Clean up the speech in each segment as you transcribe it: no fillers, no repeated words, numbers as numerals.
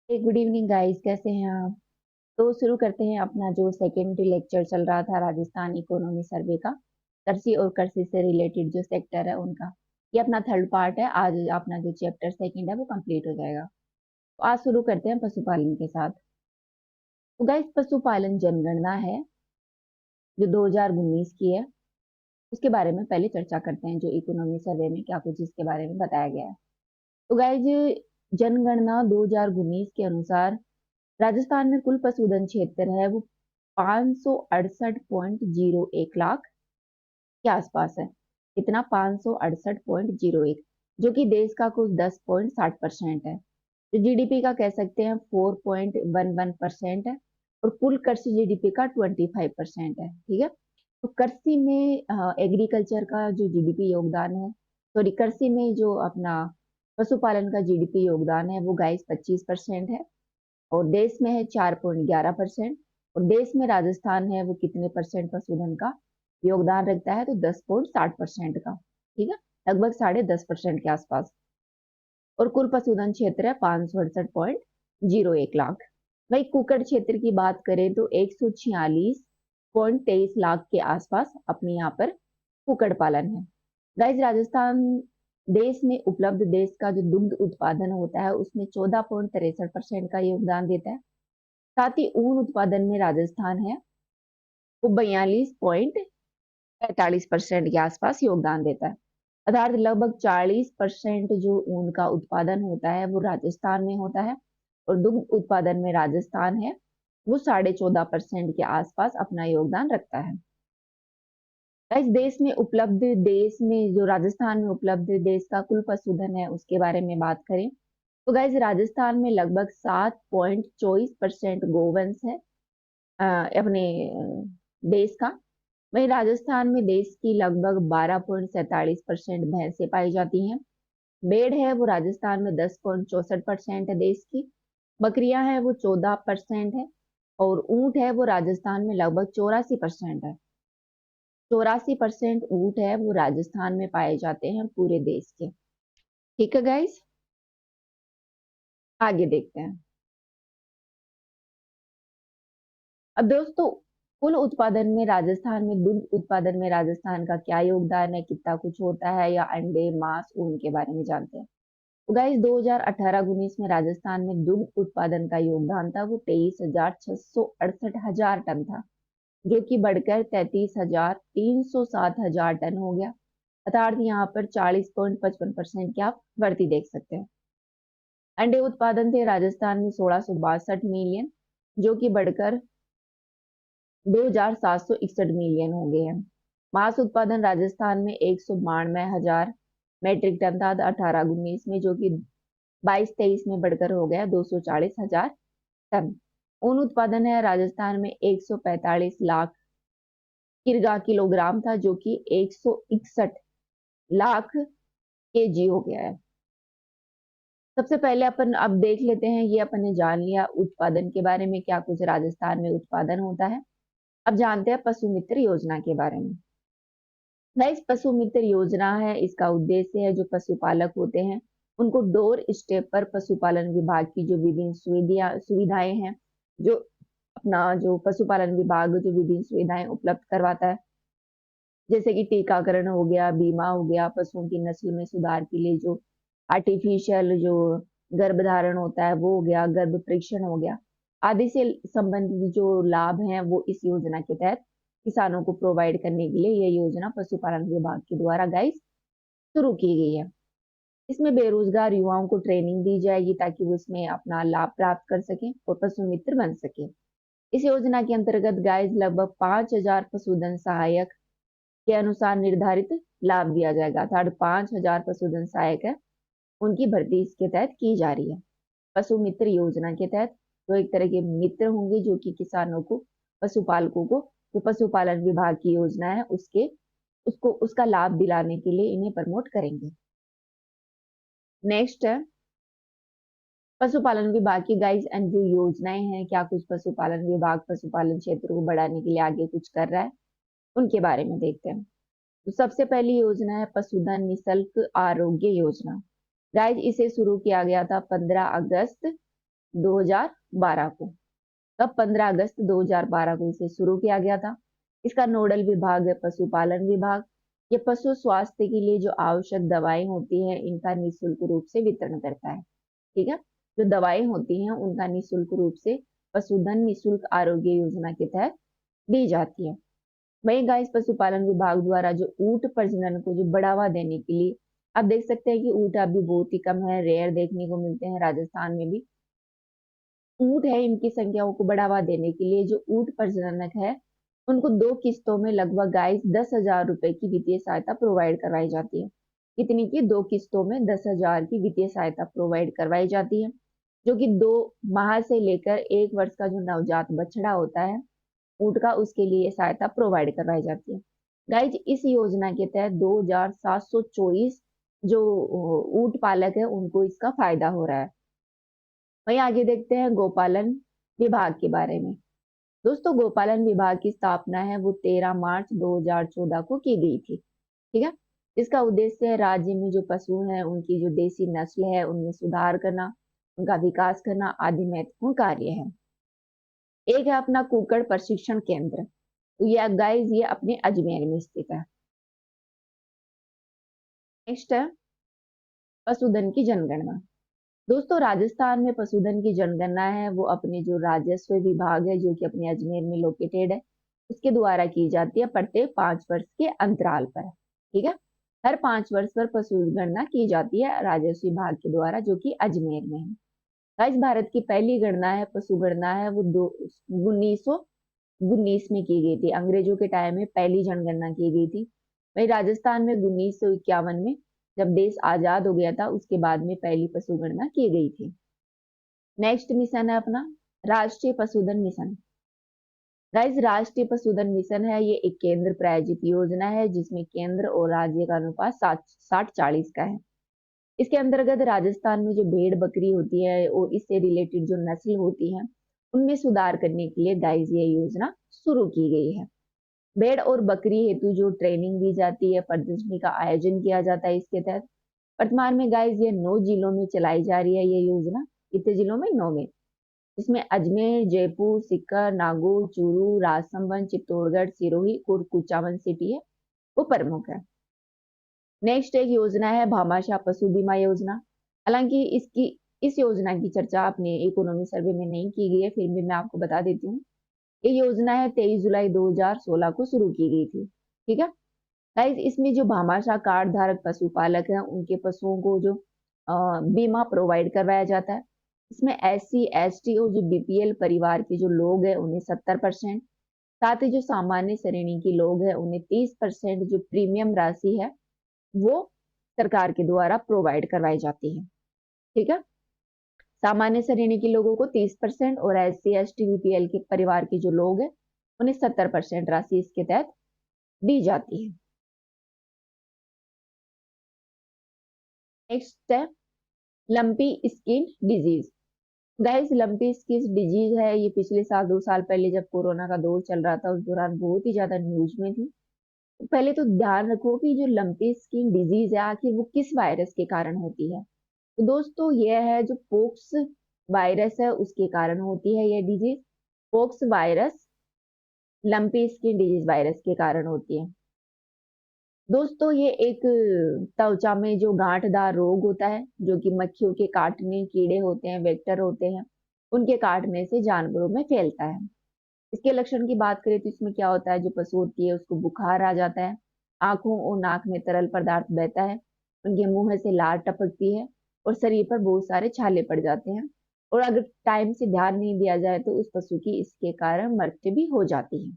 Good evening guys, कैसे हैं आप। तो शुरू करते हैं अपना जो सेकेंड लेक्चर चल रहा था राजस्थान इकोनॉमी सर्वे का। कृषि और कृषि से रिलेटेड जो सेक्टर है उनका ये अपना थर्ड पार्ट है। आज अपना जो चैप्टर सेकेंड है वो कंप्लीट हो जाएगा। तो आज शुरू करते हैं पशुपालन के साथ। तो गाइस, पशुपालन जनगणना है जो 2019 की है। उसके बारे में पहले चर्चा करते हैं, जो इकोनॉमी सर्वे में क्या कुछ इसके बारे में बताया गया है। तो गाइस, जनगणना 2019 के अनुसार राजस्थान में कुल पशुधन क्षेत्र है वो 568.01 लाख के आसपास है। कितना? 568.01, जो कि देश का कुल 10.60% है। तो जीडीपी का कह सकते हैं 4.11% है। और कुल कृषि जीडीपी का 25% है। ठीक है। तो कृषि में एग्रीकल्चर का जो जीडीपी योगदान है, सॉरी, कृषि में जो अपना पशुपालन का जीडीपी योगदान है वो गाइस 25% है। और देश में है 4.11%। और देश में राजस्थान है वो कितने परसेंट पशुधन का योगदान रखता है? तो 10.60% का। ठीक है, लगभग 10.5% के आसपास। और कुल पशुधन क्षेत्र है 568.01 लाख। वही कुक्कुट क्षेत्र की बात करें तो 146.23 लाख के आसपास अपने यहाँ पर कुक्कुट पालन है। गाइस, राजस्थान देश में उपलब्ध देश का जो दुग्ध उत्पादन होता है उसमें 14.63% का योगदान देता है। साथ ही ऊन उत्पादन में राजस्थान है वो 42.45% के आसपास योगदान देता है। अर्थात लगभग 40% जो ऊन का उत्पादन होता है वो राजस्थान में होता है। और दुग्ध उत्पादन में राजस्थान है वो 14.5% के आसपास अपना योगदान रखता है। इस देश में जो राजस्थान में उपलब्ध देश का कुल पशुधन है उसके बारे में बात करें तो गाइस, राजस्थान में लगभग 7.24% गोवंश है अपने देश का। वहीं राजस्थान में देश की लगभग 12.47% भैंसें पाई जाती हैं। भेड़ है वो राजस्थान में 10.64% है देश की। बकरियां हैं वो 14% है। और ऊंट है वो राजस्थान में लगभग 84% है। 84% ऊंट है वो राजस्थान में पाए जाते हैं पूरे देश के। ठीक है गाइस, आगे देखते हैं। अब दोस्तों, कुल उत्पादन में राजस्थान में दुग्ध उत्पादन में राजस्थान का क्या योगदान है, कितना कुछ होता है, या अंडे मांस ऊन के बारे में जानते हैं। तो गाइस, 2018-19 में राजस्थान में दुग्ध उत्पादन का योगदान था वो 23,668 टन था, जो कि बढ़कर 33,307 टन हो गया। अर्थात यहाँ पर 40.55% की आप बढ़ती देख सकते हैं। अंडे उत्पादन थे राजस्थान में 1662 मिलियन, जो कि बढ़कर 2,761 मिलियन हो गए हैं। मांस उत्पादन राजस्थान में 192,000 मेट्रिक टन था 18-19 में, जो कि 22-23 में बढ़कर हो गया 240,000 टन। ऊन उत्पादन है राजस्थान में 145 लाख किलोग्राम था, जो कि 161 लाख केजी हो गया है। सबसे पहले अपन अब देख लेते हैं, ये अपन ने जान लिया उत्पादन के बारे में, क्या कुछ राजस्थान में उत्पादन होता है। अब जानते हैं पशु मित्र योजना के बारे में। गाइस, पशु मित्र योजना है, इसका उद्देश्य है जो पशुपालक होते हैं उनको डोर स्टेप पर पशुपालन विभाग की जो विभिन्न सुविधाएं हैं, जो अपना जो पशुपालन विभाग जो विभिन्न सुविधाएं उपलब्ध करवाता है, जैसे कि टीकाकरण हो गया, बीमा हो गया, पशुओं की नस्ल में सुधार के लिए जो आर्टिफिशियल जो गर्भधारण होता है वो हो गया, गर्भ परीक्षण हो गया, आदि से संबंधित जो लाभ हैं वो इस योजना के तहत किसानों को प्रोवाइड करने के लिए यह योजना पशुपालन विभाग के द्वारा गाइस शुरू की गई है। इसमें बेरोजगार युवाओं को ट्रेनिंग दी जाएगी ताकि वो इसमें अपना लाभ प्राप्त कर सकें और पशु मित्र बन सके। इस योजना के अंतर्गत गाइस लगभग 5,000 पशुधन सहायक के अनुसार निर्धारित लाभ दिया जाएगा। अर्थात 5,000 पशुधन सहायक है, उनकी भर्ती इसके तहत की जा रही है। पशु मित्र योजना के तहत तो एक तरह के मित्र होंगे जो कि किसानों को, पशुपालकों को, जो पशुपालन विभाग की योजना है उसका लाभ दिलाने के लिए इन्हें प्रमोट करेंगे। नेक्स्ट है पशुपालन विभाग की गाइस एंड जो योजनाएं हैं, क्या कुछ पशुपालन विभाग पशुपालन क्षेत्र को बढ़ाने के लिए आगे कुछ कर रहा है, उनके बारे में देखते हैं। तो सबसे पहली योजना है पशुधन निशुल्क आरोग्य योजना। गाइस, इसे शुरू किया गया था 15 अगस्त 2012 को। तब 15 अगस्त 2012 को इसे शुरू किया गया था। इसका नोडल विभाग है पशुपालन विभाग। ये पशु स्वास्थ्य के लिए जो आवश्यक दवाएं होती हैं इनका निःशुल्क रूप से वितरण करता है। ठीक है, जो दवाएं होती हैं उनका निःशुल्क रूप से पशुधन निःशुल्क आरोग्य योजना के तहत दी जाती है। वहीं गाइस पशुपालन विभाग द्वारा जो ऊंट प्रजनन को जो बढ़ावा देने के लिए, आप देख सकते हैं कि ऊंट अभी बहुत ही कम है, रेयर देखने को मिलते हैं। राजस्थान में भी ऊंट है, इनकी संख्याओं को बढ़ावा देने के लिए जो ऊंट प्रजनक है उनको 2 किस्तों में लगभग गाइस 10,000 रुपए की वित्तीय सहायता प्रोवाइड करवाई जाती है। कितनी की? 2 किस्तों में 10,000 की वित्तीय सहायता प्रोवाइड करवाई जाती है, जो कि 2 माह से लेकर 1 वर्ष का जो नवजात बछड़ा होता है ऊंट का, उसके लिए सहायता प्रोवाइड करवाई जाती है। गाइज इस योजना के तहत 2,724 जो ऊंट पालक है उनको इसका फायदा हो रहा है। वहीं आगे देखते हैं गोपालन विभाग के बारे में। दोस्तों गोपालन विभाग की स्थापना है वो 13 मार्च 2014 को की गई थी। ठीक है, इसका उद्देश्य है राज्य में जो पशु हैं उनकी जो देसी नस्ल है उनमें सुधार करना, उनका विकास करना आदि महत्वपूर्ण कार्य है। एक है अपना कुक्कड़ प्रशिक्षण केंद्र, तो ये गाइस ये अपने अजमेर में स्थित है। नेक्स्ट है पशुधन की जनगणना। दोस्तों राजस्थान में पशुधन की जनगणना है वो अपने जो राजस्व विभाग है जो कि अपने अजमेर में लोकेटेड है उसके द्वारा की जाती है प्रत्येक 5 वर्ष के अंतराल पर। ठीक है, हर 5 वर्ष पर पशु गणना की जाती है राजस्व विभाग के द्वारा जो कि अजमेर में है। गाइस भारत की पहली गणना है पशु गणना है वो 1919 में की गई थी। अंग्रेजों के टाइम में पहली जनगणना की गई थी। वही राजस्थान में 1951 में जब देश आजाद हो गया था उसके बाद में पहली पशु गणना की गई थी। नेक्स्ट मिशन है अपना राष्ट्रीय पशुधन मिशन। गाइस राष्ट्रीय पशुधन मिशन है ये एक केंद्र प्रायोजित योजना है जिसमें केंद्र और राज्य का अनुपात 60-40 का है। इसके अंतर्गत राजस्थान में जो भेड़ बकरी होती है और इससे रिलेटेड जो नस्ल होती है उनमें सुधार करने के लिए गाइस ये योजना शुरू की गई है। भेड़ और बकरी हेतु जो ट्रेनिंग दी जाती है, प्रदर्शनी का आयोजन किया जाता है इसके तहत। वर्तमान में गाइस ये 9 जिलों में चलाई जा रही है ये योजना। कितने जिलों में? 9 में। इसमें अजमेर, जयपुर, सीकर, नागौर, चूरू, राजसमंद, चित्तौड़गढ़, सिरोही और कुचामन सिटी है वो प्रमुख है। नेक्स्ट एक योजना है भामाशाह पशु बीमा योजना। हालांकि इस योजना की चर्चा अपने इकोनॉमी सर्वे में नहीं की गई है, फिर भी मैं आपको बता देती हूँ। ये योजना है 23 जुलाई 2016 को शुरू की गई थी। ठीक है गाइस, इसमें जो भामाशाह कार्ड धारक पशुपालक हैं उनके पशुओं को जो बीमा प्रोवाइड करवाया जाता है। इसमें SC ST और जो BPL परिवार के जो लोग हैं उन्हें 70%, साथ ही जो सामान्य श्रेणी के लोग हैं उन्हें 30% जो प्रीमियम राशि है वो सरकार के द्वारा प्रोवाइड करवाई जाती है। ठीक है, सामान्य श्रेणी के लोगों को 30% और SC ST BPL के परिवार के जो लोग हैं उन्हें 70% राशि इसके तहत दी जाती है। नेक्स्ट है lumpy skin disease. Guys lumpy skin disease है ये पिछले साल 2 साल पहले जब कोरोना का दौर चल रहा था उस दौरान बहुत ही ज्यादा न्यूज में थी। तो पहले तो ध्यान रखो कि जो लंपी स्किन डिजीज है आखिर वो किस वायरस के कारण होती है। तो दोस्तों ये है जो पोक्स वायरस है उसके कारण होती है ये disease. Pox virus lumpy skin disease virus के कारण होती है। दोस्तों ये एक त्वचा में जो गांठदार रोग होता है जो कि मक्खियों के काटने कीड़े होते हैं, वेक्टर होते हैं, उनके काटने से जानवरों में फैलता है। इसके लक्षण की बात करें तो इसमें क्या होता है, जो पशु होती है उसको बुखार आ जाता है, आंखों और नाक में तरल पदार्थ बहता है, उनके मुंह से लार टपकती है और शरीर पर बहुत सारे छाले पड़ जाते हैं। और अगर टाइम से ध्यान नहीं दिया जाए तो उस पशु की इसके कारण मृत्यु भी हो जाती है।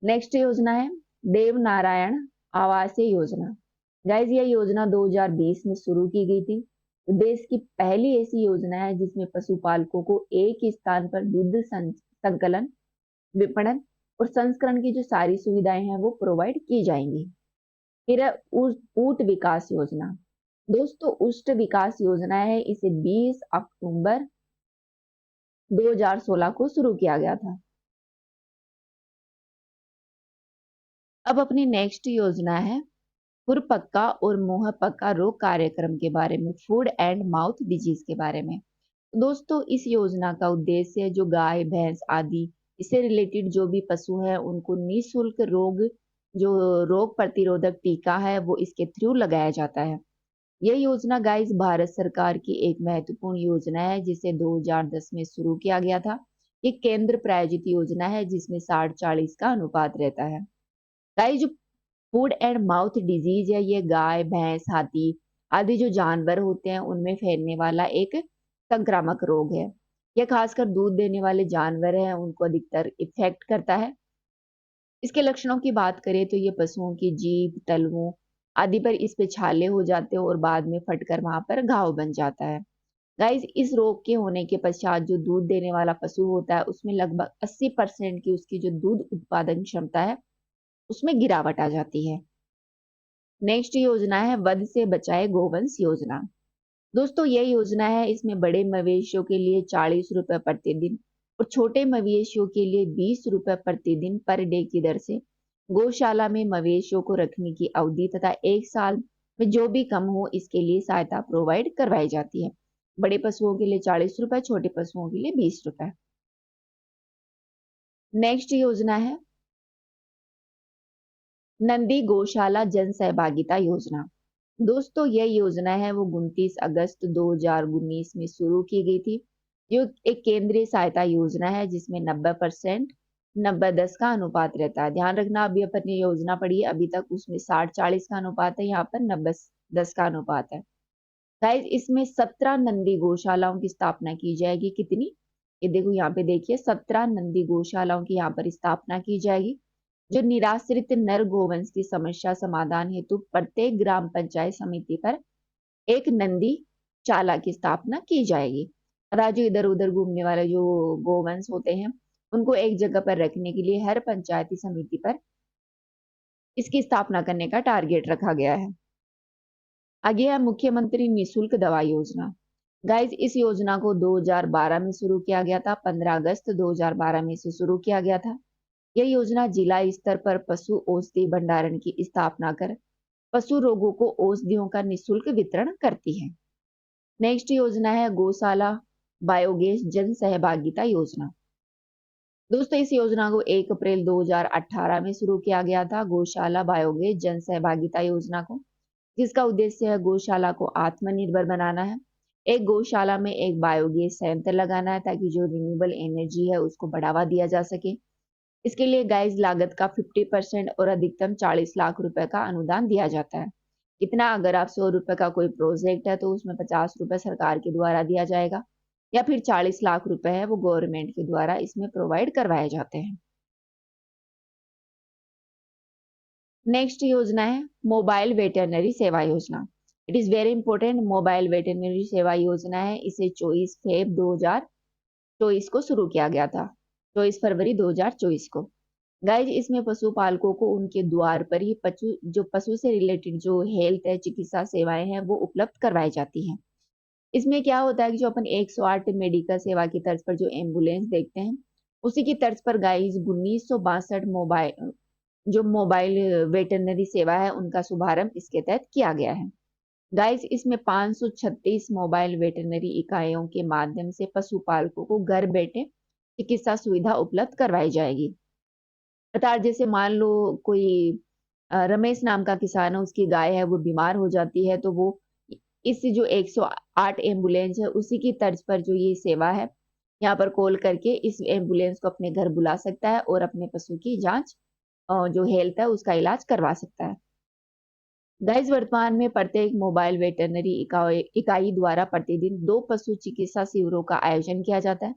नेक्स्ट योजना है देव नारायण आवासीय योजना। गाइज ये योजना 2020 में शुरू की गई थी। तो देश की पहली ऐसी योजना है जिसमें पशुपालकों को एक ही स्थान पर दूध संकलन, विपणन और संस्करण की जो सारी सुविधाएं हैं वो प्रोवाइड की जाएंगी। फिर है ऊंट विकास योजना। दोस्तों ऊष्ट विकास योजना है, इसे 20 अक्टूबर 2016 को शुरू किया गया था। अब अपनी नेक्स्ट योजना है खुरपक्का और मुंह पक्का रोग कार्यक्रम के बारे में, फूड एंड माउथ डिजीज के बारे में। दोस्तों इस योजना का उद्देश्य जो गाय भैंस आदि इससे रिलेटेड जो भी पशु है उनको निःशुल्क रोग प्रतिरोधक टीका है वो इसके थ्रू लगाया जाता है। यह योजना गाइस भारत सरकार की एक महत्वपूर्ण योजना है जिसे 2010 में शुरू किया गया था। ये केंद्र प्रायोजित योजना है जिसमें 60-40 का अनुपात रहता है। गाइस जो फूड एंड माउथ डिजीज है ये गाय भैंस हाथी आदि जो जानवर होते हैं उनमें फैलने वाला एक संक्रामक रोग है। यह खासकर दूध देने वाले जानवर हैं उनको अधिकतर इफेक्ट करता है। इसके लक्षणों की बात करें तो ये पशुओं की जीभ तलवों आदि पर इस पे छाले हो जाते हैं और बाद में फटकर वहां पर घाव बन जाता है। गाइस इस रोग के होने के पश्चात जो दूध देने वाला पशु होता है उसमें लगभग 80% की उसकी जो दूध उत्पादन क्षमता है उसमें गिरावट आ जाती है। नेक्स्ट योजना है वध से बचाए गोवंश योजना। दोस्तों यह योजना है इसमें बड़े मवेशियों के लिए 40 रुपए प्रतिदिन और छोटे मवेशियों के लिए 20 रुपए प्रतिदिन पर डे की दर से गौशाला में मवेशियों को रखने की अवधि तथा 1 साल में जो भी कम हो इसके लिए सहायता प्रोवाइड करवाई जाती है। बड़े पशुओं के लिए 40 रुपए, छोटे पशुओं के लिए 20 रुपए। नेक्स्ट योजना है नंदी गौशाला जन सहभागिता योजना। दोस्तों यह योजना है वो 29 अगस्त 2019 में शुरू की गई थी। जो एक केंद्रीय सहायता योजना है जिसमें 90% 90-10 का अनुपात रहता है। ध्यान रखना अभी अपन ने योजना पढ़ी है अभी तक उसमें 60-40 का अनुपात है, यहाँ पर 90-10 का अनुपात है। गाइस इसमें 17 नंदी गौशालाओं की स्थापना की जाएगी। कितनी? ये देखो यहाँ पे देखिए 17 नंदी गौशालाओं की यहाँ पर स्थापना की जाएगी। जो निराश्रित नर गोवंश की समस्या समाधान हेतु प्रत्येक ग्राम पंचायत समिति पर एक नंदी चाला की स्थापना की जाएगी। और जो इधर उधर घूमने वाले जो गोवंश होते हैं उनको एक जगह पर रखने के लिए हर पंचायती समिति पर इसकी स्थापना करने का टारगेट रखा गया है। आगे है मुख्यमंत्री निशुल्क दवा योजना। गाइज इस योजना को 2012 में शुरू किया गया था। 15 अगस्त 2012 में से शुरू किया गया था। यह योजना जिला स्तर पर पशु औषधि भंडारण की स्थापना कर पशु रोगों को औषधियों का निशुल्क वितरण करती है। नेक्स्ट योजना है गौशाला बायोगैस जन सहभागिता योजना। दोस्तों इस योजना को 1 अप्रैल 2018 में शुरू किया गया था, गौशाला बायोगैस जन सहभागिता योजना को, जिसका उद्देश्य है गौशाला को आत्मनिर्भर बनाना है। एक गौशाला में एक बायोगैस संयंत्र लगाना है ताकि जो रिन्यूएबल एनर्जी है उसको बढ़ावा दिया जा सके। इसके लिए गाइस लागत का 50% और अधिकतम 40 लाख रुपए का अनुदान दिया जाता है। इतना अगर आप 100 रुपए का कोई प्रोजेक्ट है तो उसमें 50 रुपए सरकार के द्वारा दिया जाएगा या फिर 40 लाख रुपए है वो गवर्नमेंट के द्वारा इसमें प्रोवाइड करवाए जाते हैं। नेक्स्ट योजना है मोबाइल वेटरनरी सेवा योजना। It is very important. Mobile veterinary सेवा योजना है, इसे 24 फेब 2024 को शुरू किया गया था, 24 फरवरी 2024 को। गाइज इसमें पशुपालकों को उनके द्वार पर ही पशु से रिलेटेड जो हेल्थ है चिकित्सा सेवाएं हैं वो उपलब्ध करवाई जाती हैं। इसमें क्या होता है कि जो अपन 108 मेडिकल सेवा की तर्ज पर जो एम्बुलेंस देखते हैं उसी की तर्ज पर गाइज 1962 मोबाइल वेटरनरी सेवा है उनका शुभारंभ इसके तहत किया गया है। गाइज इसमें 536 मोबाइल वेटरनरी इकाइयों के माध्यम से पशुपालकों को घर बैठे चिकित्सा सुविधा उपलब्ध करवाई जाएगी। अर्थात जैसे मान लो कोई रमेश नाम का किसान है, उसकी गाय है वो बीमार हो जाती है तो वो इस जो 108 एम्बुलेंस है उसी की तर्ज पर जो ये सेवा है यहाँ पर कॉल करके इस एम्बुलेंस को अपने घर बुला सकता है और अपने पशु की जांच जो हेल्थ है उसका इलाज करवा सकता है। गाइस वर्तमान में प्रत्येक मोबाइल वेटरनरी इकाई द्वारा प्रतिदिन 2 पशु चिकित्सा शिविरों का आयोजन किया जाता है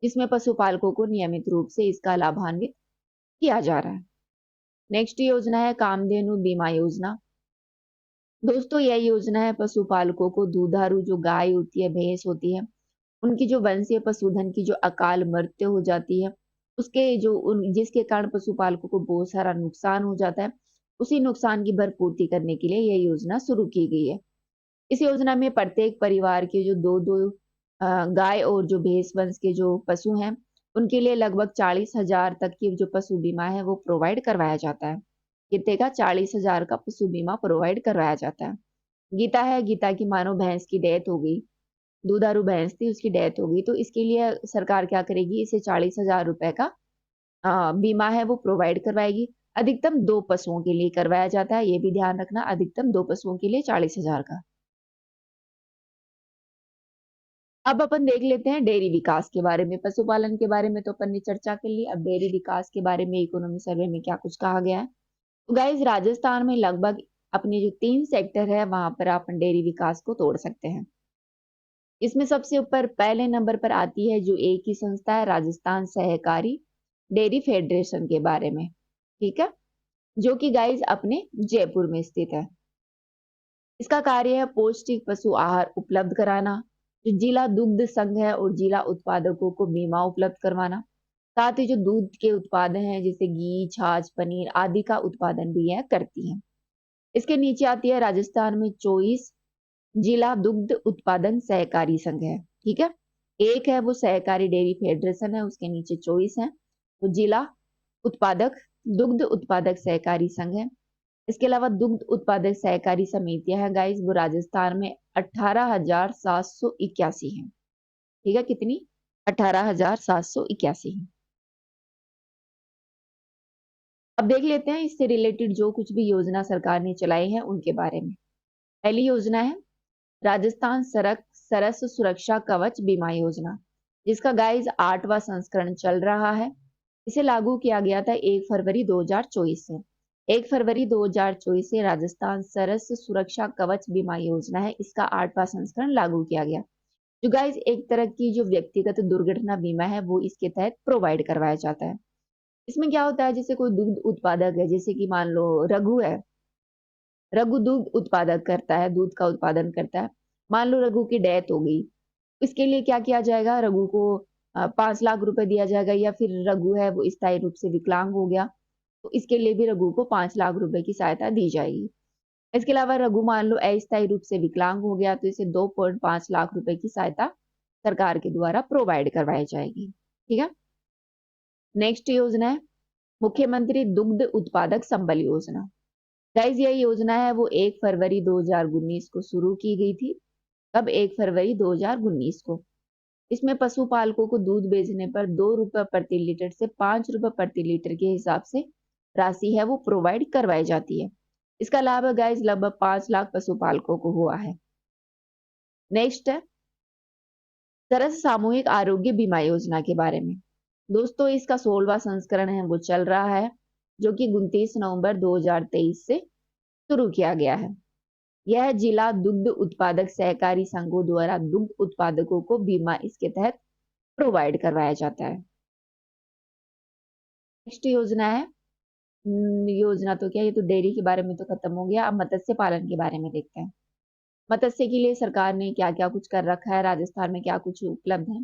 जिसमें पशुपालकों को नियमित रूप से इसका लाभान्वित किया जा रहा है। नेक्स्ट योजना है कामधेनु बीमा योजना। दोस्तों यह योजना है पशुपालकों को दुधारू जो गाय होती है भैंस होती है उनकी जो वंशीय पशुधन की जो अकाल मृत्यु हो जाती है उसके जो जिसके कारण पशुपालकों को बहुत सारा नुकसान हो जाता है, उसी नुकसान की भरपूर्ति करने के लिए यह योजना शुरू की गई है। इस योजना में प्रत्येक परिवार के जो दो दो गाय और जो भैंस वंश के जो पशु हैं उनके लिए लगभग 40,000 तक की जो पशु बीमा है वो प्रोवाइड करवाया जाता है। कितने का? 40,000 का पशु बीमा प्रोवाइड करवाया जाता है। गीता है, गीता की मानो भैंस की डेथ हो गई दुधारू भैंस थी, उसकी डेथ हो गई, तो इसके लिए सरकार क्या करेगी, इसे 40,000 रुपए का बीमा है वो प्रोवाइड करवाएगी। अधिकतम 2 पशुओं के लिए करवाया जाता है, ये भी ध्यान रखना, अधिकतम 2 पशुओं के लिए 40,000 का। अब अपन देख लेते हैं डेयरी विकास के बारे में। पशुपालन के बारे में तो अपन ने चर्चा कर ली, अब डेयरी विकास के बारे में इकोनॉमी सर्वे में क्या कुछ कहा गया है। तो गाइस, राजस्थान में लगभग अपने जो 3 सेक्टर है वहां पर अपन डेयरी विकास को तोड़ सकते हैं। इसमें सबसे ऊपर पहले नंबर पर आती है जो एक ही संस्था है, राजस्थान सहकारी डेयरी फेडरेशन के बारे में, ठीक है, जो कि गाइस अपने जयपुर में स्थित है। इसका कार्य है पौष्टिक पशु आहार उपलब्ध कराना, जो जिला दुग्ध संघ है और जिला उत्पादकों को बीमा उपलब्ध करवाना, साथ ही जो दूध के उत्पादन हैं जैसे घी, छाछ, पनीर आदि का उत्पादन भी यह करती है। इसके नीचे आती है राजस्थान में 24 जिला दुग्ध उत्पादन सहकारी संघ है, ठीक है। एक है वो सहकारी डेयरी फेडरेशन है, उसके नीचे 24 है, वो जिला उत्पादक दुग्ध उत्पादक सहकारी संघ है। इसके अलावा दुग्ध उत्पादक सहकारी समितियां हैं गाइस, वो राजस्थान में 18,781 है, ठीक है, कितनी, 18,781 है। अब देख लेते हैं इससे रिलेटेड जो कुछ भी योजना सरकार ने चलाई है उनके बारे में। पहली योजना है राजस्थान सड़क सरस सुरक्षा कवच बीमा योजना, जिसका गाइस 8वां संस्करण चल रहा है। इसे लागू किया गया था 1 फरवरी 2024 से। 1 फरवरी 2024 से राजस्थान सरस सुरक्षा कवच बीमा योजना है, इसका 8वां संस्करण लागू किया गया। जो गाइस एक तरह की जो व्यक्तिगत दुर्घटना बीमा है वो इसके तहत प्रोवाइड करवाया जाता है। इसमें क्या होता है, जैसे कोई दुग्ध उत्पादक है, जैसे कि मान लो रघु है, रघु दूध उत्पादक करता है, दूध का उत्पादन करता है। मान लो रघु की डेथ हो गई, इसके लिए क्या किया जाएगा, रघु को 5 लाख रुपए दिया जाएगा, या फिर रघु है वो स्थायी रूप से विकलांग हो गया तो इसके लिए भी रघु को 5 लाख रुपए की सहायता दी जाएगी। इसके अलावा रघु मान लो अस्थायी रूप से विकलांग हो गया तो इसे 2.5 लाख रुपए की सहायता सरकार के द्वारा प्रोवाइड करवाई जाएगी, ठीक है। नेक्स्ट योजना है मुख्यमंत्री दुग्ध उत्पादक संबल योजना। गाइस ये योजना है वो 1 फरवरी 2019 को शुरू की गई थी। कब, 1 फरवरी 2019 को। इसमें पशुपालकों को दूध बेचने पर 2 रुपए प्रति लीटर से 5 रुपए प्रति लीटर के हिसाब से राशि है वो प्रोवाइड करवाई जाती है। इसका लाभ गाइस लगभग 5 लाख पशुपालकों को हुआ है। नेक्स्ट है सरस सामूहिक आरोग्य बीमा योजना के बारे में। दोस्तों इसका 16वां संस्करण है वो चल रहा है, जो कि 29 नवंबर 2023 से शुरू किया गया है। यह जिला दुग्ध उत्पादक सहकारी संघों द्वारा दुग्ध उत्पादकों को बीमा इसके तहत प्रोवाइड करवाया जाता है। नेक्स्ट योजना है योजना तो क्या, ये तो डेयरी के बारे में तो खत्म हो गया। अब मत्स्य पालन के बारे में देखते हैं। मत्स्य के लिए सरकार ने क्या क्या कुछ कर रखा है, राजस्थान में क्या कुछ उपलब्ध है।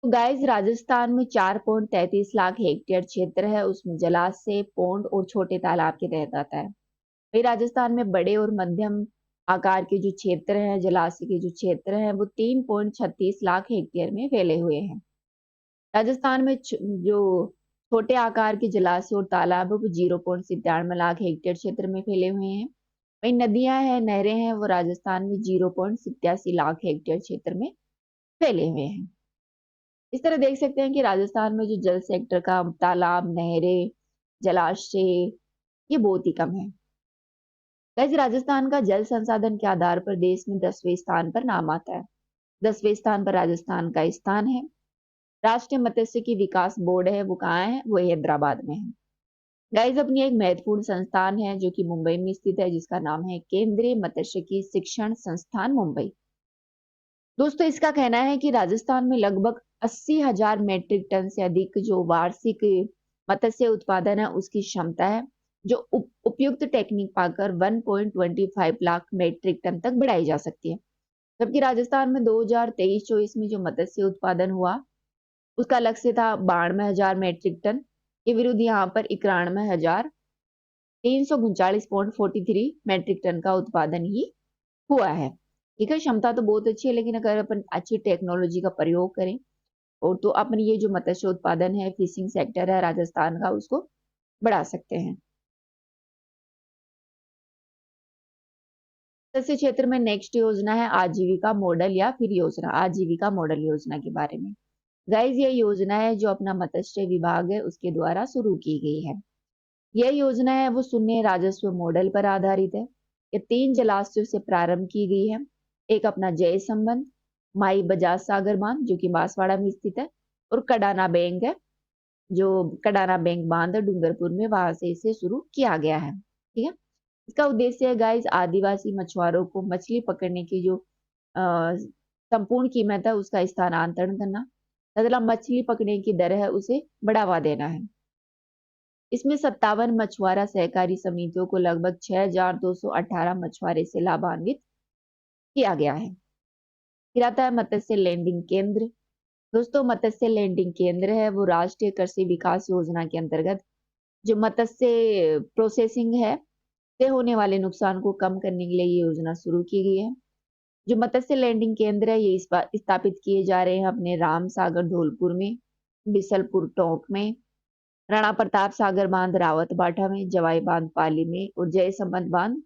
तो गाइस राजस्थान में 4.33 लाख हेक्टेयर क्षेत्र है, उसमें जलाशय, पोंड और छोटे तालाब के तहत आता है। वही राजस्थान में बड़े और मध्यम आकार के जो क्षेत्र हैं, जलाशय के जो क्षेत्र हैं, वो 3.36 लाख हेक्टेयर में फैले हुए हैं। राजस्थान में जो छोटे आकार के जलाशय और तालाब है वो 0.97 लाख हेक्टेयर क्षेत्र में फैले हुए हैं। वही नदियां हैं, नहरें हैं, वो राजस्थान में 0.87 लाख हेक्टेयर क्षेत्र में फैले हुए हैं। इस तरह देख सकते हैं कि राजस्थान में जो जल सेक्टर का तालाब, नहरें, जलाशय ये बहुत ही कम है। वैसे राजस्थान का जल संसाधन के आधार पर देश में 10वें स्थान पर नाम आता है। 10वें स्थान पर राजस्थान का स्थान है। राष्ट्रीय मत्स्य की विकास बोर्ड है वो कहाँ है, वो हैदराबाद में है। गाइस अपनी एक महत्वपूर्ण संस्थान है जो कि मुंबई में स्थित है, जिसका नाम है केंद्रीय मत्स्यिकी शिक्षण संस्थान मुंबई। दोस्तों इसका कहना है कि राजस्थान में लगभग 80,000 मीट्रिक टन से अधिक जो वार्षिक मत्स्य उत्पादन है उसकी क्षमता है, जो उपयुक्त टेक्निक पाकर 1.25 लाख मीट्रिक टन तक बढ़ाई जा सकती है। जबकि राजस्थान में 2023-24 में जो मत्स्य उत्पादन हुआ उसका लक्ष्य था 92,000 मीट्रिक टन के विरुद्ध यहाँ पर 91,339.43 मीट्रिक टन का उत्पादन ही हुआ है। ठीक है, क्षमता तो बहुत अच्छी है, लेकिन अगर अपन अच्छी टेक्नोलॉजी का प्रयोग करें और तो अपन ये जो मत्स्य उत्पादन है, फिशिंग सेक्टर है राजस्थान का, उसको बढ़ा सकते हैं। मत्स्य क्षेत्र में नेक्स्ट योजना है आजीविका मॉडल या फिर योजना, आजीविका मॉडल योजना के बारे में। गाइज ये योजना है जो अपना मत्स्य विभाग है उसके द्वारा शुरू की गई है। यह योजना है वो शून्य राजस्व मॉडल पर आधारित है। ये 3 जलाशयों से प्रारंभ की गई है। एक अपना जय संबंध, माई बजाज सागर बांध जो कि बांसवाड़ा में स्थित है, और कडाना बैंक है जो कडाना बैंक बांध है डूंगरपुर में, वहां से इसे शुरू किया गया है। ठीक है, इसका उद्देश्य है गाइस आदिवासी मछुआरों को मछली पकड़ने की जो संपूर्ण कीमत है उसका स्थानांतरण करना, मतलब मछली पकड़ने की दर है उसे बढ़ावा देना है। इसमें 57 मछुआरा सहकारी समितियों को लगभग 6,218 मछुआरे से लाभान्वित किया गया है। फिर आता है मत्स्य लैंडिंग केंद्र। दोस्तों मत्स्य लैंडिंग केंद्र है वो राष्ट्रीय कृषि विकास योजना के अंतर्गत जो मत्स्य प्रोसेसिंग है से होने वाले नुकसान को कम करने के लिए ये योजना शुरू की गई है। जो मत्स्य लैंडिंग केंद्र है ये स्थापित किए जा रहे हैं अपने राम सागर धौलपुर में, बिसलपुर टोंक में, राणा प्रताप सागर बांध रावत बाटा में, जवाई बांध पाली में और जय संबंध बांध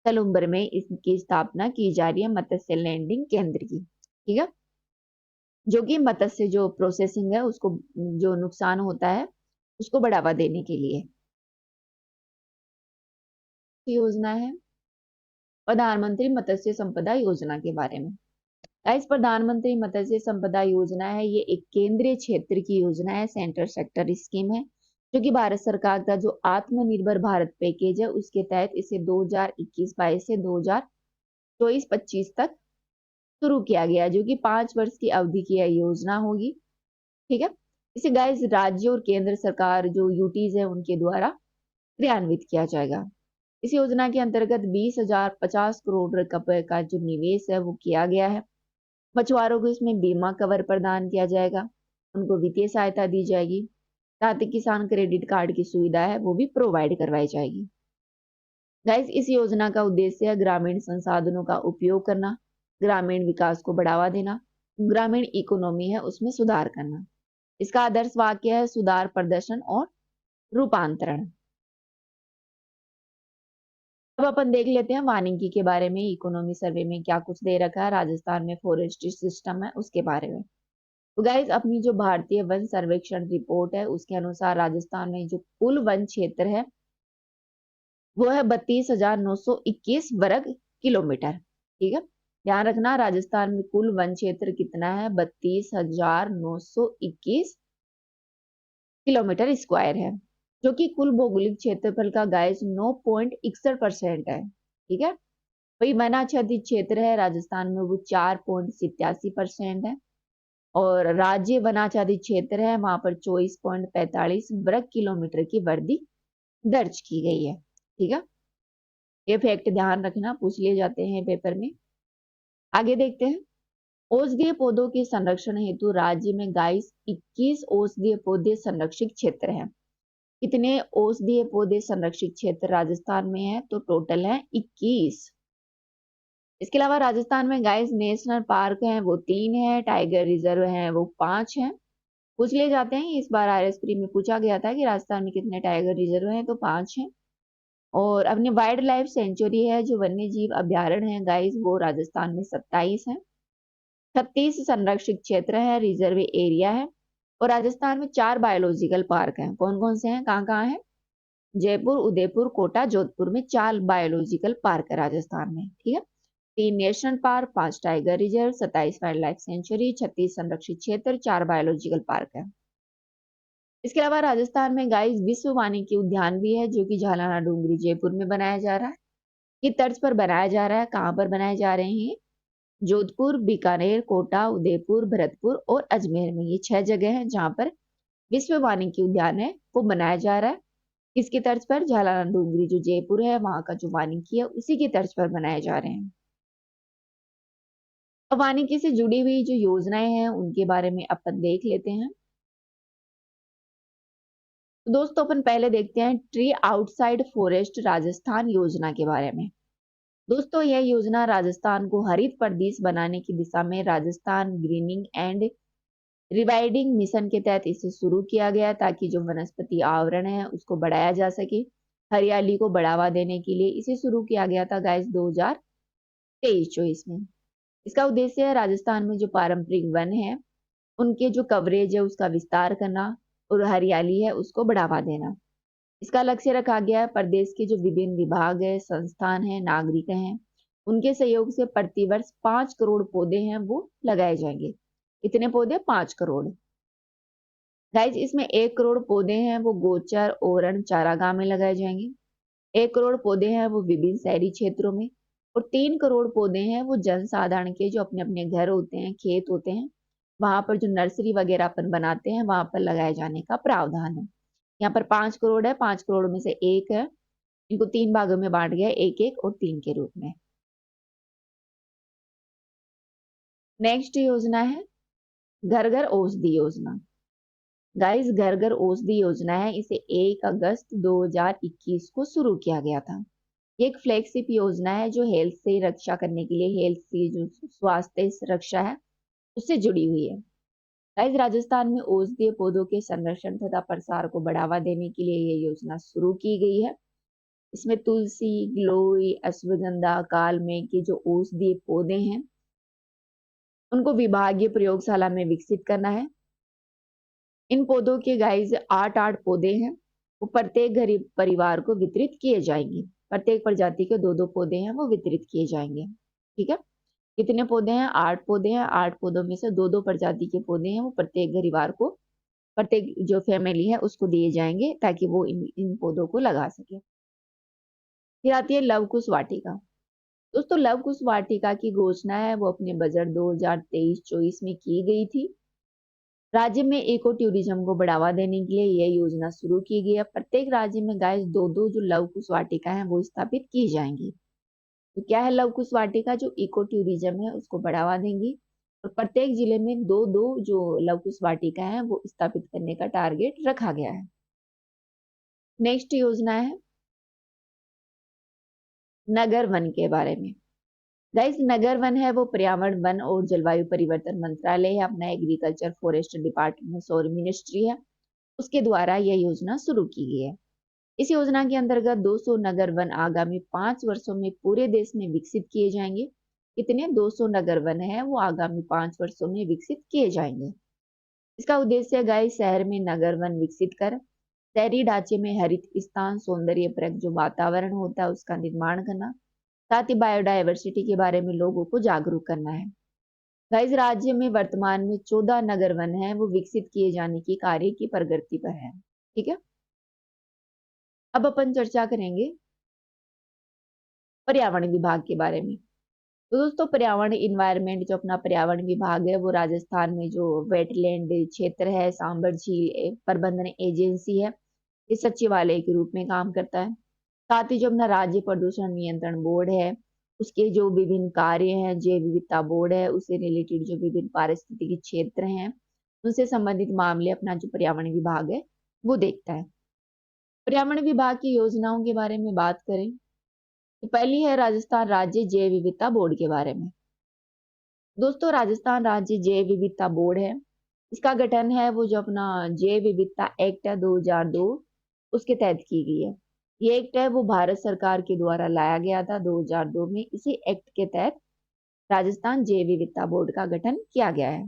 तलुम्बर में इसकी स्थापना की जा रही है मत्स्य लैंडिंग केंद्र की। ठीक है, जो कि मत्स्य जो प्रोसेसिंग है उसको जो नुकसान होता है उसको बढ़ावा देने के लिए योजना है। प्रधानमंत्री मत्स्य संपदा योजना के बारे में, गाइस प्रधानमंत्री मत्स्य संपदा योजना है ये एक केंद्रीय क्षेत्र की योजना है, सेंट्रल सेक्टर स्कीम है जो कि भारत सरकार का जो आत्मनिर्भर भारत पैकेज है उसके तहत इसे 2021-22 से 2024-25 तक शुरू किया गया जो कि 5 वर्ष की अवधि की यह योजना होगी। ठीक है, इसे गाइस राज्य और केंद्र सरकार जो यूटीज है उनके द्वारा क्रियान्वित किया जाएगा। इस योजना के अंतर्गत 20,050 करोड़ रुपए का जो निवेश है वो किया गया है। मछुआरों को इसमें बीमा कवर प्रदान किया जाएगा, उनको वित्तीय सहायता दी जाएगी, साथ ही किसान क्रेडिट कार्ड की सुविधा है वो भी प्रोवाइड करवाई जाएगी। गाइस इस योजना का उद्देश्य है ग्रामीण संसाधनों का उपयोग करना, ग्रामीण विकास को बढ़ावा देना, ग्रामीण इकोनॉमी है उसमें सुधार करना। इसका आदर्श वाक्य है सुधार, प्रदर्शन और रूपांतरण। अब अपन देख लेते हैं वानिकी के बारे में, इकोनॉमी सर्वे में क्या कुछ दे रखा है, राजस्थान में फॉरेस्ट्री सिस्टम है उसके बारे में। तो गाइज अपनी जो भारतीय वन सर्वेक्षण रिपोर्ट है उसके अनुसार राजस्थान में जो कुल वन क्षेत्र है वो है 32,921 वर्ग किलोमीटर। ठीक है, ध्यान रखना राजस्थान में कुल वन क्षेत्र कितना है, 32,921 किलोमीटर स्क्वायर है, जो कि कुल भौगोलिक क्षेत्रफल का गाइस 9.61% है। ठीक है, वही वनाच्छादित क्षेत्र है राजस्थान में वो 4.87% है, और राज्य वनाच्छादित क्षेत्र है वहां पर 24.45 वर्ग किलोमीटर की वर्दी दर्ज की गई है। ठीक है, ये फैक्ट ध्यान रखना, पूछ लिए जाते हैं पेपर में। आगे देखते हैं, औषधीय पौधों के संरक्षण हेतु राज्य में गाइस 21 औषधीय पौधे संरक्षित क्षेत्र हैं। कितने औषधीय पौधे संरक्षित क्षेत्र राजस्थान में है, तो टोटल है 21। इसके अलावा राजस्थान में गाइस नेशनल पार्क हैं वो 3 है, टाइगर रिजर्व हैं वो 5 हैं। पूछ ले जाते हैं, इस बार आरएस प्री में पूछा गया था कि राजस्थान में कितने टाइगर रिजर्व हैं, तो 5 हैं। और अपने वाइल्ड लाइफ सेंचुरी है जो वन्य जीव अभ्यारण्य है गाइस वो राजस्थान में 27 है। 36 संरक्षित क्षेत्र है, रिजर्व एरिया है। और राजस्थान में 4 बायोलॉजिकल पार्क हैं। कौन कौन से हैं, कहाँ कहाँ है, जयपुर, उदयपुर, कोटा, जोधपुर में 4 बायोलॉजिकल पार्क है राजस्थान में। ठीक है, 3 national park, 5 tiger reserve, 27 wild life sanctuary, 36 संरक्षित क्षेत्र, 4 बायोलॉजिकल पार्क है। इसके अलावा राजस्थान में गाइस विश्व वानिकी उद्यान भी है जो कि झालाना डूंगरी जयपुर में बनाया जा रहा है। ये तर्ज पर बनाया जा रहा है, कहाँ पर बनाए जा रहे हैं, जोधपुर, बीकानेर, कोटा, उदयपुर, भरतपुर और अजमेर में, ये 6 जगह हैं जहां पर विश्व वानिकी उद्यान है वो बनाया जा रहा है। इसकी तर्ज पर झालाना डूंगरी जो जयपुर है वहां का जो वानिकी है उसी की तर्ज पर बनाए जा रहे हैं। अब वानिकी से जुड़ी हुई जो योजनाएं हैं उनके बारे में अपन देख लेते हैं। तो दोस्तों अपन पहले देखते हैं ट्री आउटसाइड फॉरेस्ट राजस्थान योजना के बारे में। दोस्तों यह योजना राजस्थान को हरित प्रदेश बनाने की दिशा में राजस्थान ग्रीनिंग एंड रिवाइडिंग मिशन के तहत इसे शुरू किया गया ताकि जो वनस्पति आवरण है उसको बढ़ाया जा सके। हरियाली को बढ़ावा देने के लिए इसे शुरू किया गया था गाइस 23-24 में। इसका उद्देश्य है राजस्थान में जो पारंपरिक वन है उनके जो कवरेज है उसका विस्तार करना और हरियाली है उसको बढ़ावा देना। इसका लक्ष्य रखा गया है प्रदेश के जो विभिन्न विभाग है, संस्थान है, नागरिक हैं, उनके सहयोग से प्रतिवर्ष 5 करोड़ पौधे हैं वो लगाए जाएंगे। कितने पौधे? 5 करोड़। गाइज इसमें 1 करोड़ पौधे हैं वो गोचर, ओरण, चारागाह में लगाए जाएंगे। 1 करोड़ पौधे हैं वो विभिन्न शहरी क्षेत्रों में, और 3 करोड़ पौधे हैं वो जनसाधारण के जो अपने अपने घर होते हैं, खेत होते हैं, वहां पर जो नर्सरी वगैरह अपन बनाते हैं वहां पर लगाए जाने का प्रावधान है। यहाँ पर 5 करोड़ है, 5 करोड़ में से एक है, इनको 3 भागों में बांट गया, 1-1 और 3 के रूप में। नेक्स्ट योजना है घर घर औषधि योजना। गाइस घर घर औषधि योजना है, इसे 1 अगस्त 2021 को शुरू किया गया था। ये एक फ्लैगशिप योजना है जो हेल्थ से रक्षा करने के लिए, हेल्थ से जो स्वास्थ्य रक्षा है उससे जुड़ी हुई है। गाइस राजस्थान में औषधीय पौधों के संरक्षण तथा प्रसार को बढ़ावा देने के लिए ये योजना शुरू की गई है। इसमें तुलसी, गिलोय, अश्वगंधा, कालमेघ के जो औषधीय पौधे हैं उनको विभागीय प्रयोगशाला में विकसित करना है। इन पौधों के गाइस 8-8 पौधे हैं, वो प्रत्येक गरीब परिवार को वितरित किए जाएंगे। प्रत्येक प्रजाति के 2-2 पौधे हैं वो वितरित किए जाएंगे। ठीक है, कितने पौधे हैं? 8 पौधे हैं। 8 पौधों में से 2-2 प्रजाति के पौधे हैं वो प्रत्येक परिवार को, प्रत्येक जो फैमिली है उसको दिए जाएंगे ताकि वो इन पौधों को लगा सके। फिर आती है लव कुश वाटिका। दोस्तों लव कुश वाटिका की घोषणा है वो अपने बजट 2023-24 में की गई थी। राज्य में इको टूरिज्म को बढ़ावा देने के लिए यह योजना शुरू की गई है। प्रत्येक राज्य में गाइस 2-2 जो लव कुश वाटिका है वो स्थापित की जाएंगी। तो क्या है लव कुश वाटिका? जो इको टूरिज्म है उसको बढ़ावा देंगी, और प्रत्येक जिले में 2-2 जो लव कुश वाटिका है वो स्थापित करने का टारगेट रखा गया है। नेक्स्ट योजना है नगर वन के बारे में। गाइस नगर वन है वो पर्यावरण, वन और जलवायु परिवर्तन मंत्रालय है, अपना एग्रीकल्चर फॉरेस्ट डिपार्टमेंट और मिनिस्ट्री है, उसके द्वारा यह योजना शुरू की गई है। इस योजना के अंतर्गत 200 नगर वन आगामी 5 वर्षों में पूरे देश में विकसित किए जाएंगे। कितने? 200 नगर वन है वो आगामी 5 वर्षों में विकसित किए जाएंगे। इसका उद्देश्य गाइस शहर में नगर वन विकसित कर शहरी ढांचे में हरित स्थान, सौंदर्य परक जो वातावरण होता है उसका निर्माण करना, साथ ही बायोडायवर्सिटी के बारे में लोगों को जागरूक करना है। गाइस राज्य में वर्तमान में 14 नगर वन है वो विकसित किए जाने की कार्य की प्रगति पर है। ठीक है, अब अपन चर्चा करेंगे पर्यावरण विभाग के बारे में। तो दोस्तों पर्यावरण इन्वायरमेंट जो अपना पर्यावरण विभाग है वो राजस्थान में जो वेटलैंड क्षेत्र है, सांबर झील प्रबंधन एजेंसी है, इस सचिवालय के रूप में काम करता है। साथ ही जो अपना राज्य प्रदूषण नियंत्रण बोर्ड है उसके जो विभिन्न कार्य हैं, जैव विविधता बोर्ड है उससे रिलेटेड जो विभिन्न पारिस्थितिकी क्षेत्र हैं उनसे संबंधित मामले अपना जो पर्यावरण विभाग है वो देखता है। पर्यावरण विभाग की योजनाओं के बारे में बात करें तो पहली है राजस्थान राज्य जैव विविधता बोर्ड के बारे में। दोस्तों राजस्थान राज्य जैव विविधता बोर्ड है, इसका गठन है वो जो अपना जैव विविधता एक्ट है 2002 उसके तहत की गई है। ये एक्ट है वो भारत सरकार के द्वारा लाया गया था 2002 में। इसी एक्ट के तहत राजस्थान जैव विविधता बोर्ड का गठन किया गया है।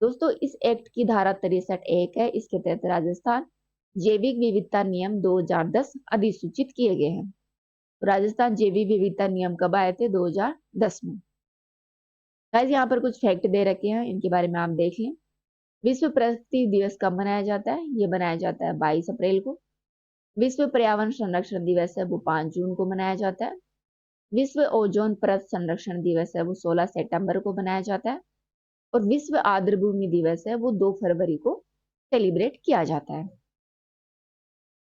दोस्तों इस एक्ट की धारा 63(1) है, इसके तहत राजस्थान जैविक विविधता नियम 2010 अधिसूचित किए गए हैं। राजस्थान जैविक विविधता नियम कब आए थे? 2010 में। गाइस यहाँ पर कुछ फैक्ट दे रखे हैं, इनके बारे में आप देख लें। विश्व परिस्थिति दिवस कब मनाया जाता है? ये मनाया जाता है 22 अप्रैल को। विश्व पर्यावरण संरक्षण दिवस है वो 5 जून को मनाया जाता है। विश्व ओजोन परत संरक्षण दिवस है वो 16 सितंबर को मनाया जाता है। और विश्व आर्द्रभूमि दिवस है वो 2 फरवरी को सेलिब्रेट किया जाता है।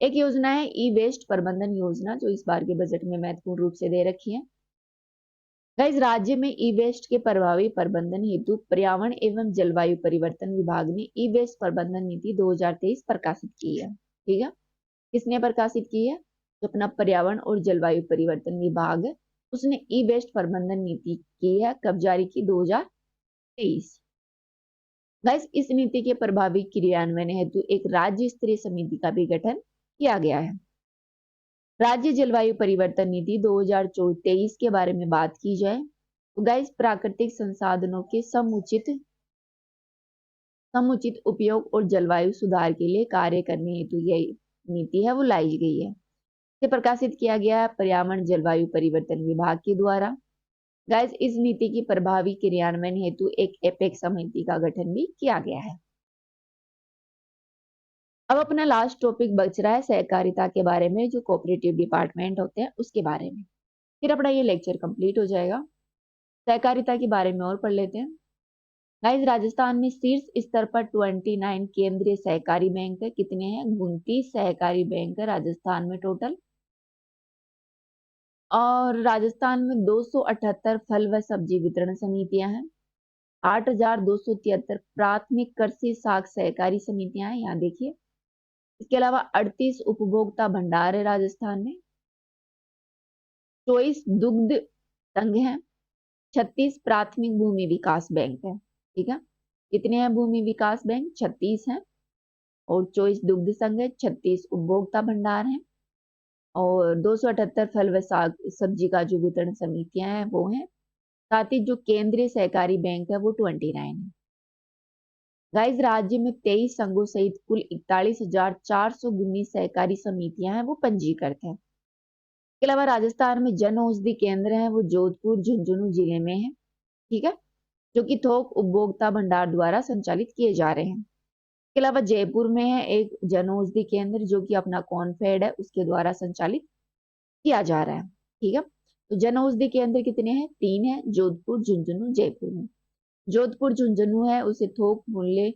एक योजना है ई वेस्ट प्रबंधन योजना जो इस बार के बजट में महत्वपूर्ण रूप से दे रखी है। गाइस राज्य में ई वेस्ट के प्रभावी प्रबंधन हेतु पर्यावरण एवं जलवायु परिवर्तन विभाग ने ई वेस्ट प्रबंधन नीति 2023 प्रकाशित की है। ठीक है, किसने प्रकाशित की है? जो अपना पर्यावरण और जलवायु परिवर्तन विभाग है उसने ई वेस्ट प्रबंधन नीति की है। कब जारी की? 2023। गाइस इस नीति के प्रभावी क्रियान्वयन हेतु एक राज्य स्तरीय समिति का भी गठन किया गया है। राज्य जलवायु परिवर्तन नीति 2023 के बारे में बात की जाए तो गाइस प्राकृतिक संसाधनों के समुचित उपयोग और जलवायु सुधार के लिए कार्य करने हेतु यह नीति है वो लाई गई है। इसे प्रकाशित किया गया है पर्यावरण जलवायु परिवर्तन विभाग के द्वारा। गाइस इस नीति की प्रभावी क्रियान्वयन हेतु एक एपेक्स समिति का गठन भी किया गया है। अब अपना लास्ट टॉपिक बच रहा है सहकारिता के बारे में, जो कोऑपरेटिव डिपार्टमेंट होते हैं उसके बारे में। फिर अपना ये लेक्चर कंप्लीट हो जाएगा। सहकारिता के बारे में और पढ़ लेते हैं। गाइस राजस्थान में शीर्ष स्तर पर 29 केंद्रीय सहकारी बैंक है। कितने हैं? 29 सहकारी बैंक है राजस्थान में टोटल। और राजस्थान में 278 फल व सब्जी वितरण समितियां हैं। 8,273 प्राथमिक कृषि साख सहकारी समितियां हैं, यहाँ देखिए। इसके अलावा 38 उपभोक्ता भंडार है राजस्थान में। 24 दुग्ध संघ हैं। 36 प्राथमिक भूमि विकास बैंक है। ठीक है, कितने हैं भूमि विकास बैंक? 36 हैं। और 24 दुग्ध संघ है, 36 उपभोक्ता भंडार हैं, और 278 फल व सब्जी का जो वितरण समितियां हैं वो हैं। साथ ही जो केंद्रीय सहकारी बैंक है वो 29 है। गाइस राज्य में 23 संघों सहित कुल 41,419 सहकारी समितियां हैं वो पंजीकृत हैं। इसके अलावा राजस्थान में जन औषधि केंद्र है वो जोधपुर झुंझुनू जिले में है। ठीक है, जो कि थोक उपभोक्ता भंडार द्वारा संचालित किए जा रहे हैं। इसके अलावा जयपुर में है एक जन औषधि केंद्र जो कि अपना कॉनफेड है उसके द्वारा संचालित किया जा रहा है। ठीक है, तो जन औषधि केंद्र कितने हैं? 3 है, जोधपुर झुंझुनू जयपुर में। जोधपुर झुंझुनू है उसे थोक मूल्य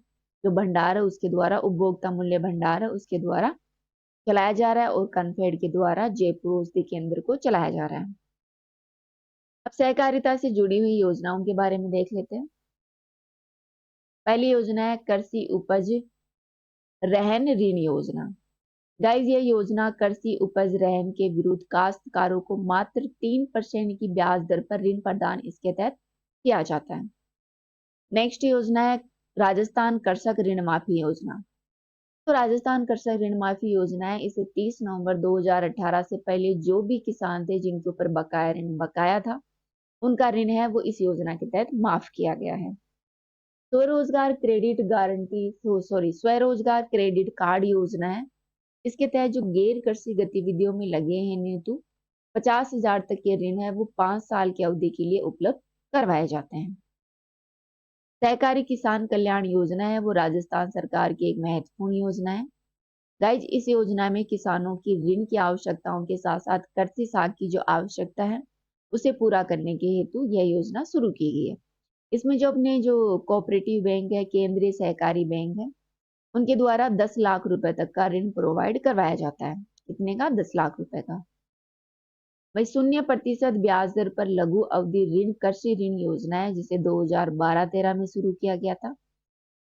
जो भंडार है उसके द्वारा, उपभोक्ता मूल्य भंडार है उसके द्वारा चलाया जा रहा है, और कॉनफेड के द्वारा जयपुर औषधि केंद्र को चलाया जा रहा है। अब सहकारिता से जुड़ी हुई योजनाओं के बारे में देख लेते हैं। पहली योजना है कृषि उपज रहन ऋण योजना। गाइस ये योजना कृषि उपज रहन के विरुद्ध काश्तकारों को मात्र 3% की ब्याज दर पर ऋण प्रदान इसके तहत किया जाता है। नेक्स्ट योजना है राजस्थान कृषक ऋण माफी योजना। तो राजस्थान कृषक ऋण माफी योजना है, इसे 30 नवंबर 2018 से पहले जो भी किसान थे जिनके ऊपर बकाया ऋण बकाया था उनका ऋण है वो इस योजना के तहत माफ किया गया है। स्वरोजगार क्रेडिट गारंटी स्वरोजगार क्रेडिट कार्ड योजना है। इसके तहत जो गैर कृषि गतिविधियों में लगे हैं हेतु 50,000 तक के ऋण है वो 5 साल की अवधि के लिए उपलब्ध करवाए जाते हैं। सहकारी किसान कल्याण योजना है वो राजस्थान सरकार की एक महत्वपूर्ण योजना है। गाइज इस योजना में किसानों की ऋण की आवश्यकताओं के साथ साथ कृषि साख की जो आवश्यकता है उसे पूरा करने के हेतु यह योजना शुरू की गई है। इसमें जो अपने जो कोऑपरेटिव बैंक है, केंद्रीय सहकारी बैंक है, उनके द्वारा 10 लाख रुपए तक का ऋण प्रोवाइड करवाया जाता है। कितने का? 10 लाख रुपए का। वही 0% ब्याज दर पर लघु अवधि ऋण कृषि ऋण योजना है जिसे 2012-13 में शुरू किया गया था।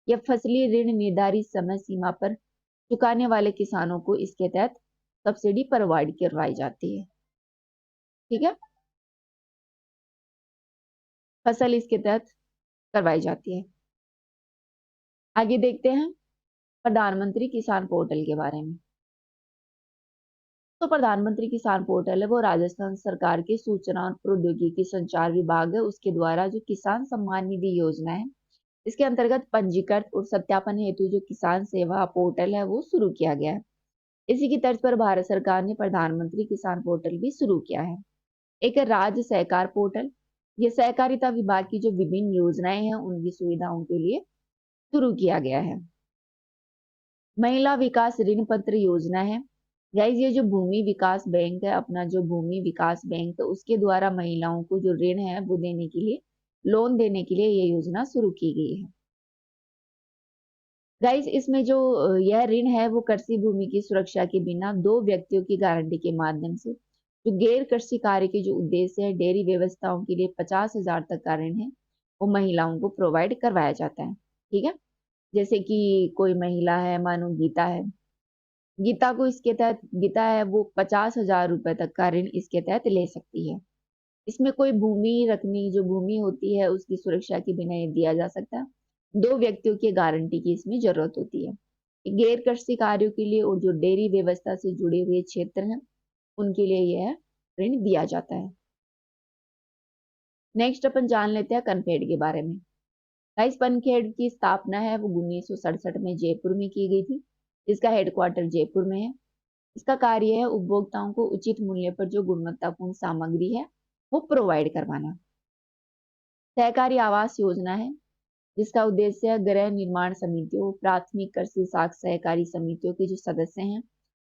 यह फसली ऋण निर्धारित समय सीमा पर चुकाने वाले किसानों को इसके तहत सब्सिडी प्रोवाइड करवाई जाती है। ठीक है, फसल इसके तहत करवाई जाती है। आगे देखते हैं प्रधानमंत्री किसान पोर्टल के बारे में। तो प्रधानमंत्री किसान पोर्टल है वो राजस्थान सरकार के सूचना और प्रौद्योगिकी संचार विभाग है उसके द्वारा जो किसान सम्मान निधि योजना है इसके अंतर्गत पंजीकृत और सत्यापन हेतु जो किसान सेवा पोर्टल है वो शुरू किया गया है। इसी की तर्ज पर भारत सरकार ने प्रधानमंत्री किसान पोर्टल भी शुरू किया है। एक राज्य सहकार पोर्टल, ये सहकारिता विभाग की जो विभिन्न योजनाएं हैं उनकी सुविधाओं के लिए शुरू किया गया है। महिला विकास ऋण पत्र योजना है। गाइस ये जो भूमि विकास बैंक है, अपना जो भूमि विकास बैंक है उसके द्वारा महिलाओं को जो ऋण है वो देने के लिए, लोन देने के लिए ये योजना शुरू की गई है। गाइस इसमें जो यह ऋण है वो कृषि भूमि की सुरक्षा के बिना 2 व्यक्तियों की गारंटी के माध्यम से जो गैर कृषि कार्य के जो उद्देश्य है डेयरी व्यवस्थाओं के लिए 50,000 तक का ऋण है वो महिलाओं को प्रोवाइड करवाया जाता है। ठीक है, जैसे कि कोई महिला है, मानो गीता है, गीता को इसके तहत, गीता है वो 50,000 रुपए तक का ऋण इसके तहत ले सकती है। इसमें कोई भूमि रखनी, जो भूमि होती है उसकी सुरक्षा के बिना ये दिया जा सकता है। 2 व्यक्तियों की गारंटी की इसमें जरूरत होती है। गैर कृषि कार्यों के लिए और जो डेयरी व्यवस्था से जुड़े हुए क्षेत्र हैं उनके लिए यह ऋण दिया जाता है। नेक्स्ट अपन जान लेते हैं कनफेड के बारे में। गाइस, पनखेड़ की स्थापना है वो 1967 में जयपुर में की गई थी। इसका हेडक्वार्टर जयपुर में है। इसका कार्य है उपभोक्ताओं को उचित मूल्य पर जो गुणवत्तापूर्ण सामग्री है वो प्रोवाइड करवाना। सहकारी आवास योजना है जिसका उद्देश्य है गृह निर्माण समितियों, प्राथमिक कृषि साख सहकारी समितियों के जो सदस्य हैं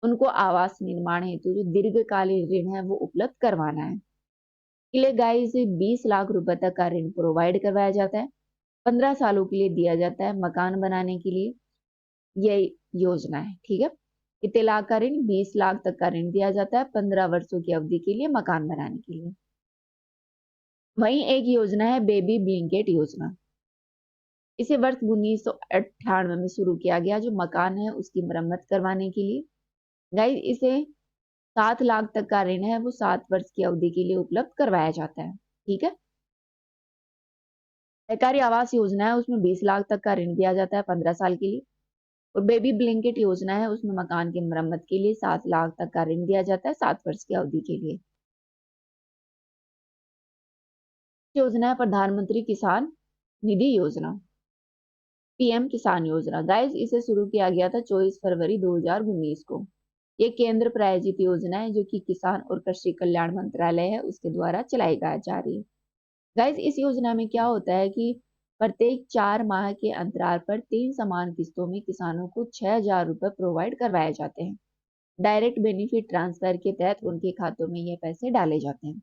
उनको आवास निर्माण हेतु जो दीर्घकालीन ऋण है वो उपलब्ध करवाना है। के लिए गाइस 20 लाख रुपए तक का ऋण प्रोवाइड करवाया जाता है। 15 सालों के लिए दिया जाता है मकान बनाने के लिए। ये योजना है, ठीक है। कितने लाख का ऋण? 20 लाख तक का ऋण दिया जाता है 15 वर्षों की अवधि के लिए मकान बनाने के लिए। वहीं एक योजना है बेबी ब्लिंकेट योजना। इसे वर्ष 1998 में शुरू किया गया जो मकान है उसकी मरम्मत करवाने के लिए। गाइस, इसे 7 लाख तक का ऋण है वो 7 वर्ष की अवधि के लिए उपलब्ध करवाया जाता है, ठीक है। सरकारी आवास योजना है उसमें 20 लाख तक का ऋण दिया जाता है 15 साल के लिए। और बेबी ब्लिंकेट योजना है उसमें मकान की मरम्मत के लिए 7 लाख तक का ऋण दिया जाता है 7 वर्ष की अवधि के लिए। योजना है प्रधानमंत्री किसान निधि योजना, पीएम किसान योजना। गाइस, इसे शुरू किया गया था 24 फरवरी 2019 को। ये केंद्र प्रायोजित योजना है जो कि किसान और कृषि कल्याण मंत्रालय है उसके द्वारा चलाई जा रही है। गाइस, इस योजना में क्या होता है कि प्रत्येक 4 माह के अंतराल पर 3 समान किस्तों में किसानों को 6,000 रुपए प्रोवाइड करवाए जाते हैं। डायरेक्ट बेनिफिट ट्रांसफर के तहत उनके खातों में ये पैसे डाले जाते हैं।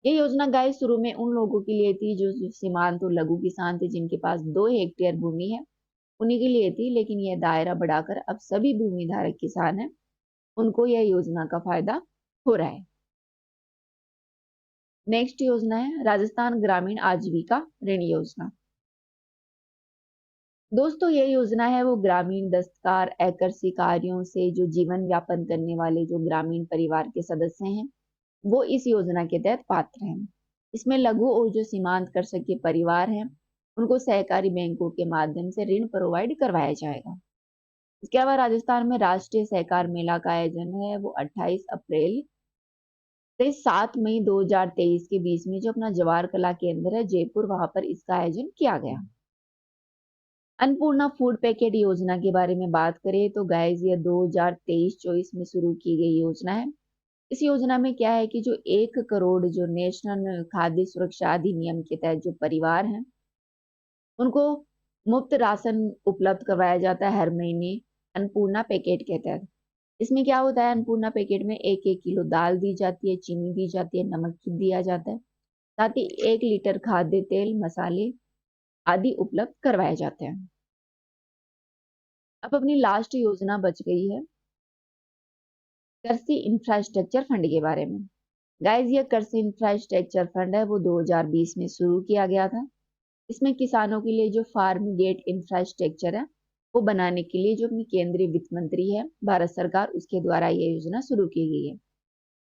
ये योजना गाइस शुरू में उन लोगों के लिए थी जो सीमांत और लघु किसान थे जिनके पास 2 हेक्टेयर भूमि है, उन्हीं के लिए थी। लेकिन यह दायरा बढ़ाकर अब सभी भूमि धारक किसान हैं उनको यह योजना का फायदा हो रहा है। नेक्स्ट योजना है राजस्थान ग्रामीण आजीविका ऋण योजना। दोस्तों, ये योजना है वो ग्रामीण दस्तकार कृषि कार्यों से जो जीवन व्यापन करने वाले जो ग्रामीण परिवार के सदस्य हैं वो इस योजना के तहत पात्र हैं। इसमें लघु और जो सीमांत कृषक के परिवार हैं उनको सहकारी बैंकों के माध्यम से ऋण प्रोवाइड करवाया जाएगा। इसके अलावा राजस्थान में राष्ट्रीय सहकार मेला का आयोजन है वो 28 अप्रैल से 7 मई 2023 के बीच में जो अपना जवाहर कला केंद्र है जयपुर वहां पर इसका आयोजन किया गया। अन्नपूर्णा फूड पैकेट योजना के बारे में बात करें तो गाइस ये 2023-24 में शुरू की गई योजना है। इस योजना में क्या है कि जो 1 करोड़ जो नेशनल खाद्य सुरक्षा अधिनियम के तहत जो परिवार हैं उनको मुफ्त राशन उपलब्ध करवाया जाता है हर महीने अन्नपूर्णा पैकेट के तहत। इसमें क्या होता है, अन्नपूर्णा पैकेट में 1-1 किलो दाल दी जाती है, चीनी दी जाती है, नमक दिया जाता है, साथ ही 1 लीटर खाद्य तेल, मसाले आदि उपलब्ध करवाए जाते हैं। अब अपनी लास्ट योजना बच गई है कृषि इंफ्रास्ट्रक्चर फंड के बारे में। गाइस, ये कृषि इंफ्रास्ट्रक्चर फंड है वो 2020 में शुरू किया गया था। इसमें किसानों के लिए जो फार्म गेट इंफ्रास्ट्रक्चर है वो बनाने के लिए जो अपनी केंद्रीय वित्त मंत्री है भारत सरकार उसके द्वारा ये योजना शुरू की गई है।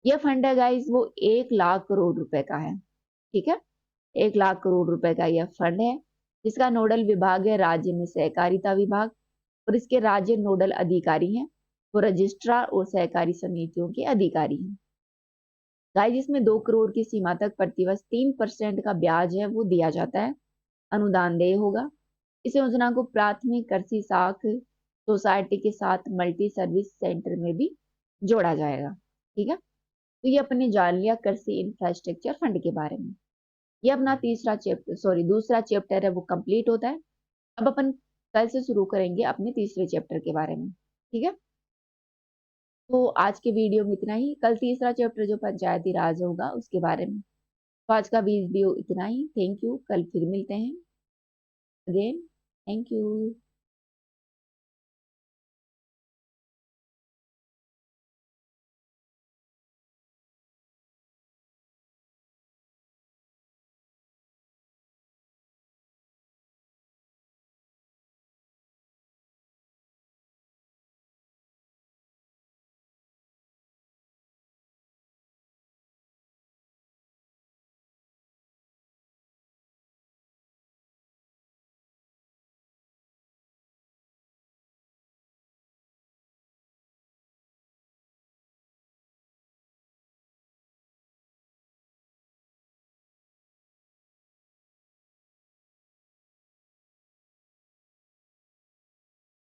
यह फंड है गाइस वो 1 लाख करोड़ रुपए का है, ठीक है। 1 लाख करोड़ रुपए का यह फंड है जिसका नोडल विभाग है राज्य में सहकारिता विभाग और इसके राज्य नोडल अधिकारी हैं वो रजिस्ट्रार और सहकारी समितियों के अधिकारी हैं। गाइस, इसमें 2 करोड़ की सीमा तक प्रतिवर्ष 3% का ब्याज है वो दिया जाता है, अनुदान देय होगा। इस योजना को प्राथमिक कृषि साख सोसाइटी के साथ मल्टी सर्विस सेंटर में भी जोड़ा जाएगा, ठीक है। तो ये अपने जान लिया कृषि इंफ्रास्ट्रक्चर फंड के बारे में। ये अपना दूसरा चैप्टर है वो कंप्लीट होता है। अब अपन कल से शुरू करेंगे अपने तीसरे चैप्टर के बारे में, ठीक है। तो आज के वीडियो में इतना ही। कल तीसरा चैप्टर जो पंचायती राज होगा उसके बारे में। तो आज का वीडियो इतना ही। Thank you. कल फिर मिलते हैं अगेन। Thank you.